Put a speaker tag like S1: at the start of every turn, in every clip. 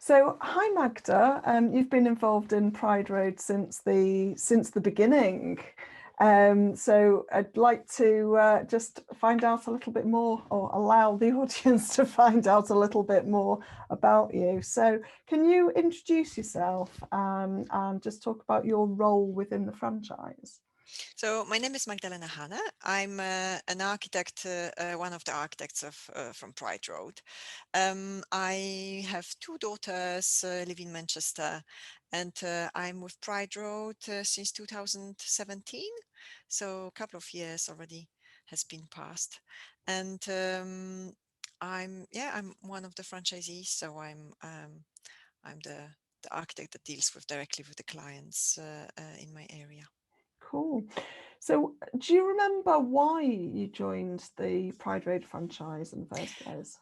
S1: So, hi Magda. You've been involved in Pride Road since the beginning. So, I'd like to just find out a little bit more, or allow the audience to find out a little bit more about you. So, can you introduce yourself and just talk about your role within the franchise?
S2: So my name is Magda Haener. I'm an architect, one of the architects from Pride Road. I have two daughters live in Manchester, and I'm with Pride Road since 2017. So a couple of years already has been passed, and I'm one of the franchisees. So I'm the architect that deals with directly with the clients in my area.
S1: Cool. So, do you remember why you joined the Pride Road franchise in the first place?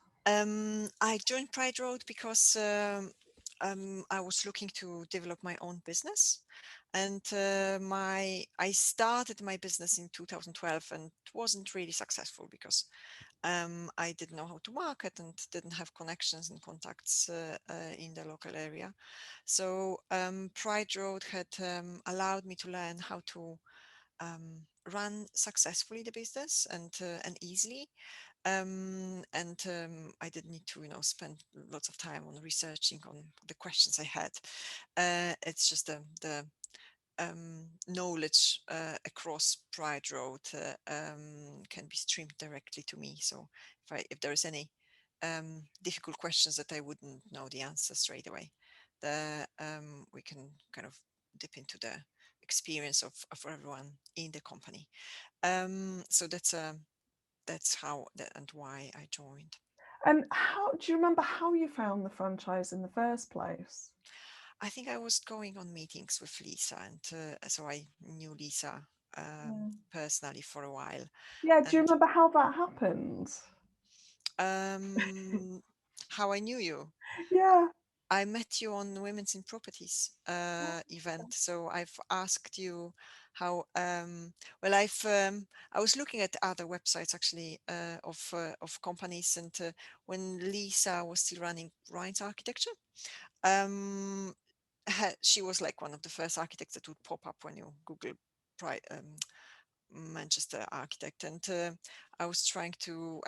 S2: I joined Pride Road because I was looking to develop my own business, and I started my business in 2012 and it wasn't really successful because I didn't know how to market and didn't have connections and contacts in the local area. So Pride Road had allowed me to learn how to run successfully the business and easily, and I didn't need to spend lots of time on researching on the questions I had. It's just the knowledge across Pride Road can be streamed directly to me. So if there is any difficult questions that I wouldn't know the answer straight away, we can kind of dip into the experience of everyone in the company. So that's how that and why I joined.
S1: And how do you remember how you found the franchise in the first place?
S2: I think I was going on meetings with Lisa, and so I knew Lisa
S1: Yeah.
S2: personally for a while.
S1: Yeah, do you
S2: And
S1: remember how that happened?
S2: um, how I knew you,
S1: Yeah.
S2: I met you on Women's in Properties event. So I've asked you how. Well, I was looking at other websites actually of companies, and when Lisa was still running Ryan's Architecture, um, she was like one of the first architects that would pop up when you Google Manchester architect, and I was trying to.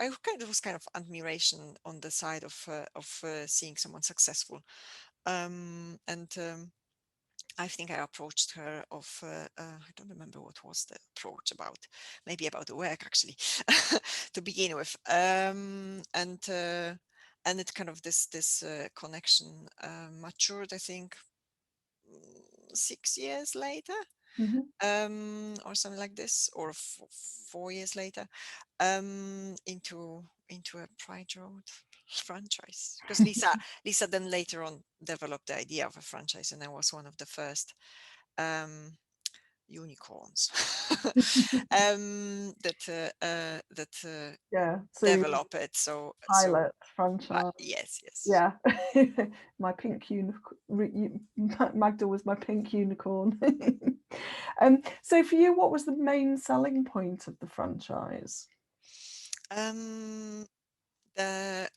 S2: Was kind of admiration on the side of seeing someone successful, and I think I approached her I don't remember what was the approach about, maybe about the work actually, to begin with, and it kind of this connection matured. I think 6 years later,
S1: Hmm.
S2: or something like this, or 4 years later, into a Pride Road franchise. Because Lisa then later on developed the idea of a franchise, and I was one of the first um, unicorns that
S1: Yeah. So you
S2: develop it. So
S1: pilot franchise.
S2: yes, yes.
S1: Yeah. My pink unicorn. Magda was my pink unicorn. So for you, what was the main selling point of the franchise?
S2: Um, the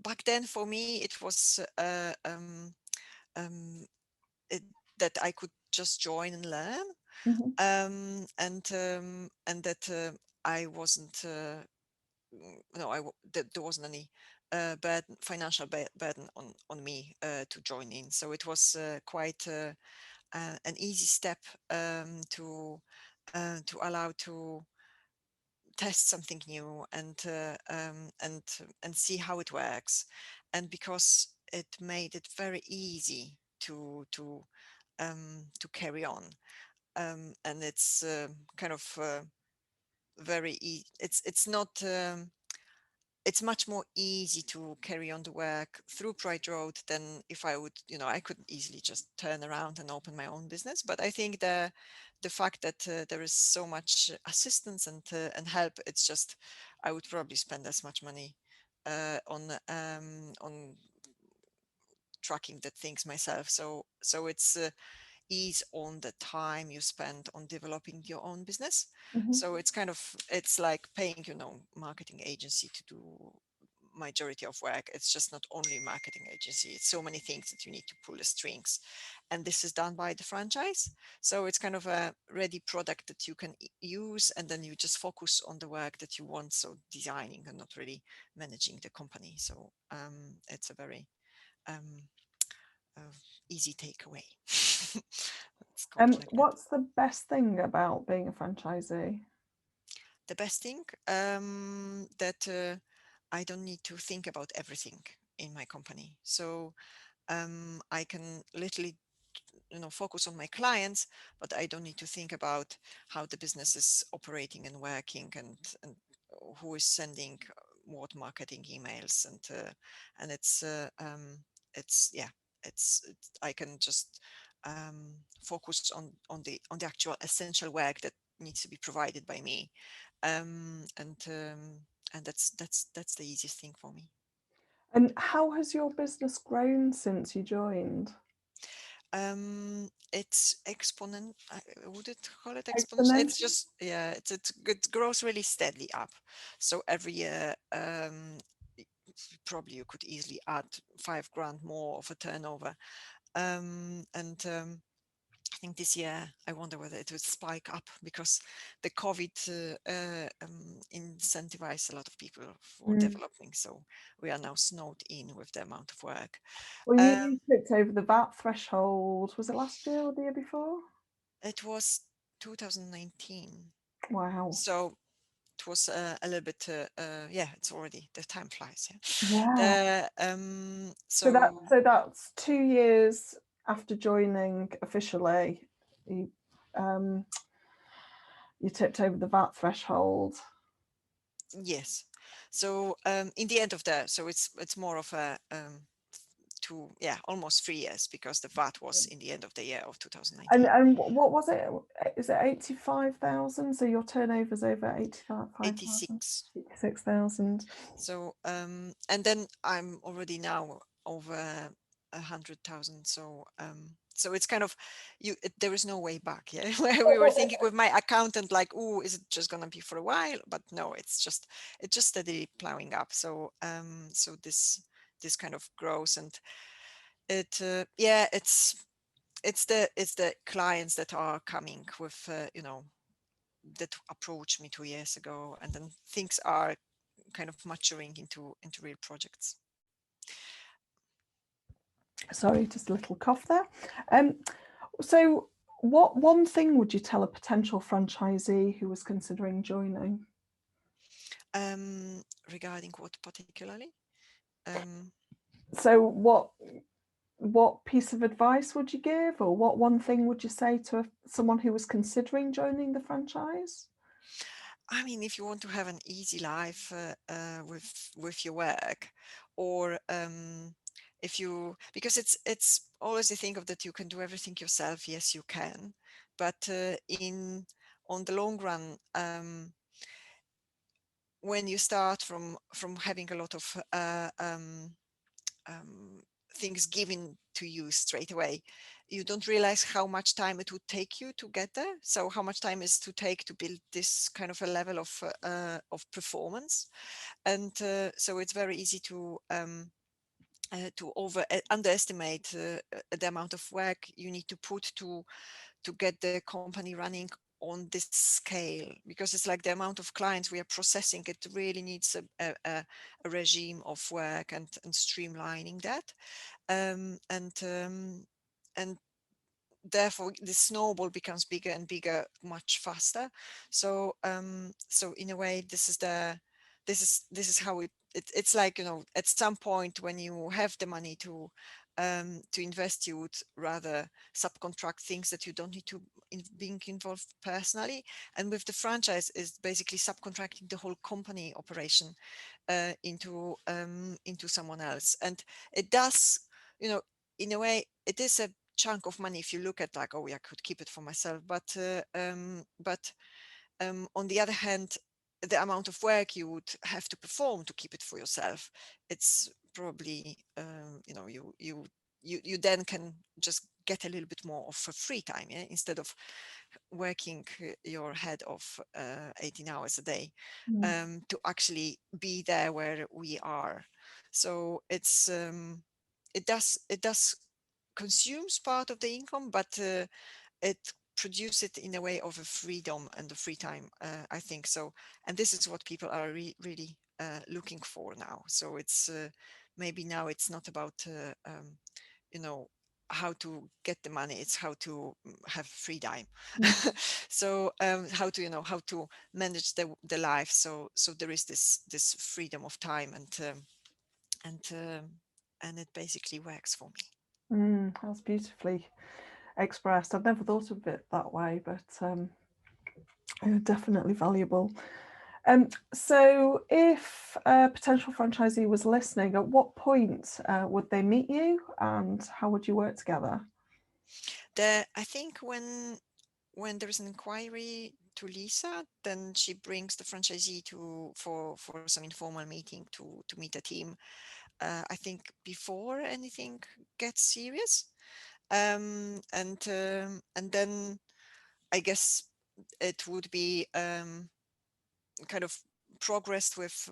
S2: Back then for me it was um, it, that I could just join and learn,
S1: Hmm.
S2: and that I wasn't no that there wasn't any financial burden on me to join in. So it was quite an easy step to allow to test something new and see how it works, and because it made it very easy to carry on, and it's kind of it's not it's much more easy to carry on the work through Pride Road than if I would, I could easily just turn around and open my own business. But I think the fact that there is so much assistance and help, it's just I would probably spend as much money on tracking the things myself. So it's ease on the time you spend on developing your own business.
S1: Hmm.
S2: So it's like paying, marketing agency to do majority of work. It's just not only marketing agency. It's so many things that you need to pull the strings, and this is done by the franchise. So it's kind of a ready product that you can use, and then you just focus on the work that you want. So designing and not really managing the company. So it's a very um, uh, easy takeaway. Let's call it like that.
S1: What's the best thing about being a franchisee?
S2: The best thing that I don't need to think about everything in my company. So I can literally, focus on my clients, but I don't need to think about how the business is operating and working, and who is sending what marketing emails, and it's yeah, I can just focus on the actual essential work that needs to be provided by me, and that's the easiest thing for me.
S1: And how has your business grown since you joined?
S2: It's exponent. Would it call it exponential? It's
S1: Exponential?
S2: just, yeah. It grows really steadily up. So every year, probably you could easily add 5 grand more of a turnover. And I think this year, I wonder whether it would spike up because the COVID incentivized a lot of people for
S1: Mm.
S2: developing. So we are now snowed in with the amount of work.
S1: Well,
S2: Um,
S1: you clicked over the VAT threshold. Was it last year or the year before?
S2: it was 2019.
S1: Wow.
S2: So it was a little bit, yeah, it's already, the time flies.
S1: Yeah.
S2: Yeah.
S1: So that
S2: So
S1: so that's 2 years after joining officially. You um, you tipped over the VAT threshold.
S2: yes. So in the end of the, so it's more of a yeah, almost 3 years, because the VAT was in the end of the year of
S1: And
S2: 2019.
S1: what was it? Is it 85,000? So your turnover's over 85,000,
S2: 86.
S1: 86,000.
S2: So and then I'm already now over 100,000. So so it's kind of there is no way back. Yeah, where we were thinking with my accountant, like, oh, is it just gonna be for a while? But no, it's just steadily plowing up. So so this kind of grows, and it yeah, it's the clients that are coming with that approached me 2 years ago, and then things are kind of maturing into real projects.
S1: Sorry, just a little cough there. So what one thing would you tell a potential franchisee who was considering joining?
S2: Regarding what particularly? Um,
S1: So what piece of advice would you give, or what one thing would you say to someone who was considering joining the franchise?
S2: I mean, if you want to have an easy life with your work, or if you, because it's always the thing of that you can do everything yourself. Yes, you can, but in on the long run, when you start from having a lot of um, things given to you straight away, you don't realize how much time it would take you to get there. So how much time is to take to build this kind of a level of performance, and so it's very easy to underestimate the amount of work you need to put to get the company running on this scale, because it's like the amount of clients we are processing, it really needs a regime of work and streamlining that, and therefore the snowball becomes bigger and bigger much faster. So so in a way, this is how it's like, at some point when you have the money to invest, you would rather subcontract things that you don't need to being involved personally. And with the franchise is basically subcontracting the whole company operation into someone else. And it does, you know in a way, it is a chunk of money if you look at, like, oh, yeah, I could keep it for myself, but on the other hand, the amount of work you would have to perform to keep it for yourself, it's probably you then can just get a little bit more of a free time, yeah? Instead of working your head off 18 hours a day,
S1: Mm.
S2: to actually be there where we are. So it does consumes part of the income, but it produce it in a way of a freedom and the free time, I think so. And this is what people are really looking for now. So it's maybe now it's not about you know how to get the money, it's how to have free time.
S1: Mm.
S2: So how to how to manage the life, so there is this freedom of time, and um, and it basically works for me.
S1: That's beautifully expressed. I've never thought of it that way, but yeah, definitely valuable. So if a potential franchisee was listening, at what point would they meet you, and how would you work together?
S2: I think when there is an inquiry to Lisa, then she brings the franchisee to for some informal meeting to meet the team. I think before anything gets serious, and then I guess it would be kind of progressed with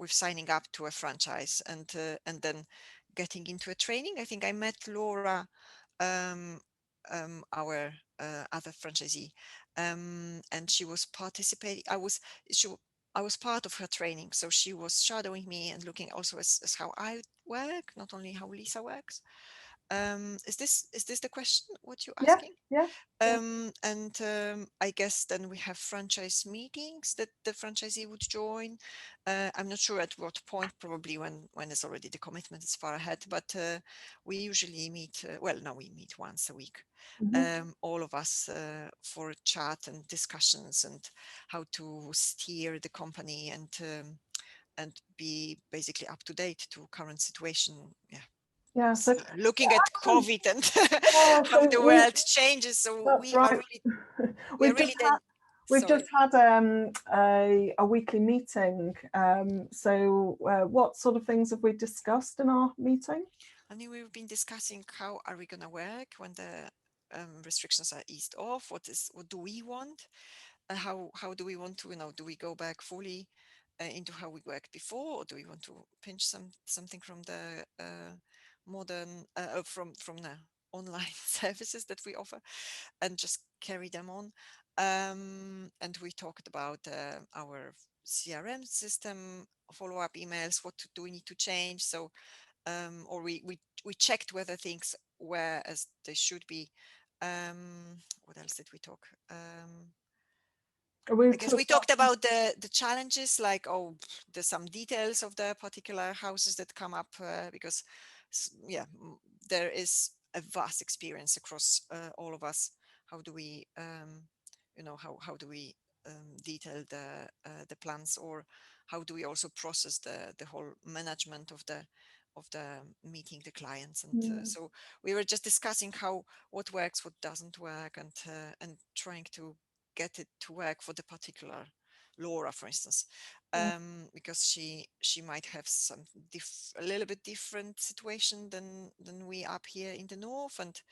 S2: signing up to a franchise, and then getting into a training. I think I met Laura, um, our other franchisee, and she was participating. She, I was part of her training, so she was shadowing me and looking also as how I work, not only how Lisa works. Is this the question? What you're
S1: Yeah,
S2: asking?
S1: yeah, yeah.
S2: And I guess then we have franchise meetings that the franchisee would join. I'm not sure at what point, probably when it's already the commitment is far ahead, but we usually meet, well, now we meet once a week,
S1: Mhm.
S2: all of us for a chat and discussions and how to steer the company, and be basically up to date to current situation. Yeah,
S1: Yeah, so
S2: looking at
S1: actually,
S2: COVID and
S1: yeah,
S2: how
S1: so
S2: the
S1: we
S2: world changes. So
S1: that's right.
S2: we are
S1: We've just
S2: really
S1: had
S2: then,
S1: we've just
S2: sorry.
S1: had a weekly meeting. So what sort of things have we discussed in our meeting?
S2: I mean, we've been discussing how are we going to work when the restrictions are eased off. What do we want? How do we want to, do we go back fully into how we worked before, or do we want to pinch something from the modern from the online services that we offer, and just carry them on? And we talked about our CRM system, follow-up emails. What do we need to change? So or we checked whether things were as they should be. What else did we talk?
S1: We
S2: I guess we
S1: talked
S2: talked about the challenges, like, oh, there's some details of the particular houses that come up, because yeah, there is a vast experience across all of us. How do we how do we detail the plans, or how do we also process the whole management of the meeting the clients? And
S1: about.
S2: so we were just discussing how what works, what doesn't work, and trying to get it to work for the particular Laura, for instance, because she might have some a little bit different situation than we up here in the north, and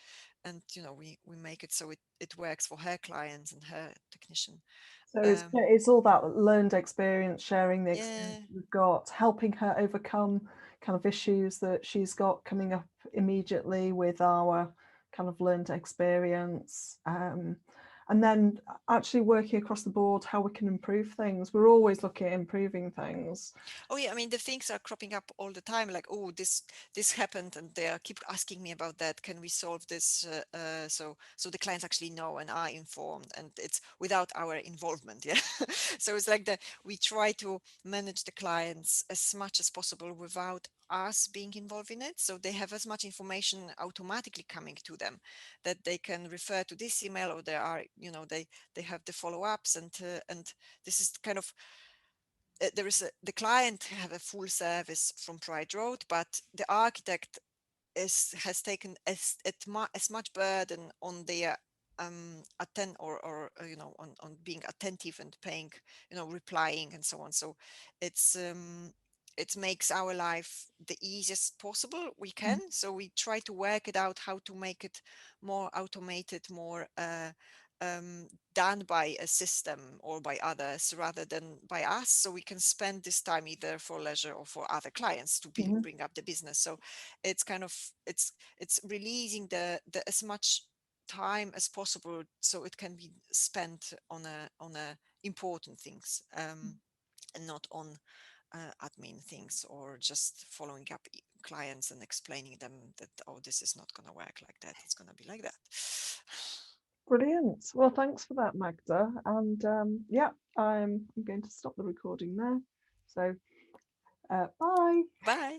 S2: we make it so it works for her clients and her technician.
S1: So
S2: Um,
S1: it's all that learned experience, sharing the experience
S2: yeah.
S1: we've got, helping her overcome kind of issues that she's got coming up immediately with our kind of learned experience. And then actually working across the board how we can improve things. We're always looking at improving things.
S2: Oh yeah, I mean the things are cropping up all the time. Like, oh, this happened, and they keep asking me about that. Can we solve this? So the clients actually know and are informed, and it's without our involvement. Yeah. So it's like we try to manage the clients as much as possible without us being involved in it. So they have as much information automatically coming to them that they can refer to this email, or they have the follow-ups, and this is kind of the client have a full service from Pride Road, but the architect has taken as much burden on their attend or on being attentive and paying, replying and so on. So it's it makes our life the easiest possible we can. So we try to work it out how to make it more automated, more done by a system or by others rather than by us. So we can spend this time either for leisure or for other clients to bring up the business. So it's kind of it's releasing the as much time as possible so it can be spent on a important things, and not on admin things or just following up clients and explaining them that, oh, this is not going to work like that, it's going to be like that.
S1: Brilliant. Well, thanks for that, Magda. And yeah, I'm going to stop the recording there. So bye.
S2: Bye.